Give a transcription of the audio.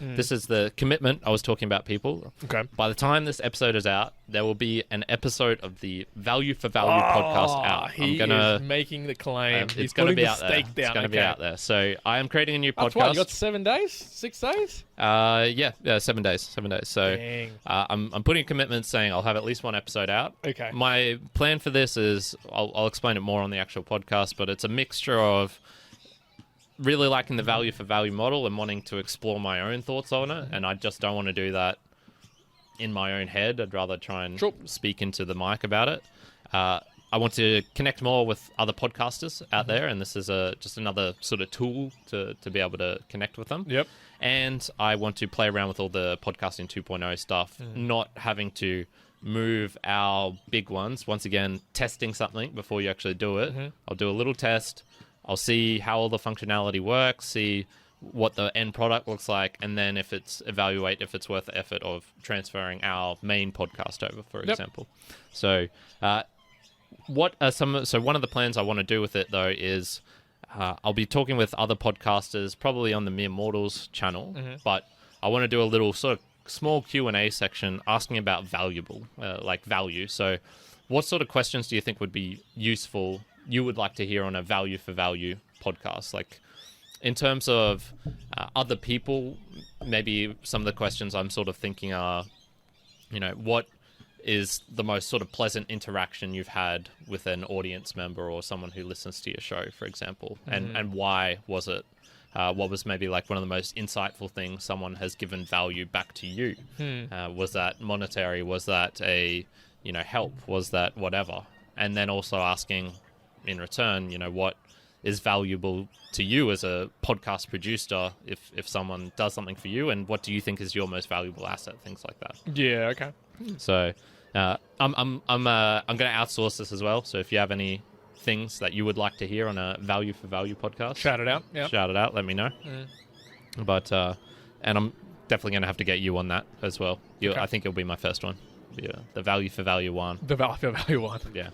this is the commitment I was talking about, people. Okay. By the time this episode is out, there will be an episode of the Value for Value podcast out. He is making the claim. He's going to putting be the out there. stake down. It's going to be out there. So I am creating a new podcast. What, you got 7 days? 6 days? Yeah, 7 days. 7 days. So I'm putting a commitment saying I'll have at least one episode out. Okay. My plan for this is, I'll explain it more on the actual podcast, but it's a mixture of really liking the value for value model and wanting to explore my own thoughts on it, and I just don't want to do that in my own head. I'd rather try and speak into the mic about it. I want to connect more with other podcasters out there, and this is just another sort of tool to be able to connect with them. Yep. And I want to play around with all the podcasting 2.0 stuff, not having to move our big ones. Once again, testing something before you actually do it. I'll do a little test. I'll see how all the functionality works, see what the end product looks like, and then evaluate if it's worth the effort of transferring our main podcast over, for example. So, one of the plans I want to do with it though is I'll be talking with other podcasters, probably on the Mere Mortals channel, but I want to do a little sort of small Q&A section asking about value. So, what sort of questions do you think would be useful? You would like to hear on a value for value podcast? Like, in terms of other people, maybe some of the questions I'm sort of thinking are, what is the most sort of pleasant interaction you've had with an audience member or someone who listens to your show, for example, and why was it? What was maybe like one of the most insightful things someone has given value back to you? Was that monetary? Was that a help? Was that whatever? And then also asking, in return, what is valuable to you as a podcast producer if someone does something for you, and what do you think is your most valuable asset, things like that. Yeah, okay. So I'm going to outsource this as well, so if you have any things that you would like to hear on a value for value podcast, shout it out. Shout it out, let me know. But and I'm definitely going to have to get you on that as well. I think it'll be my first one. The value for value one. The value for value one. Yeah.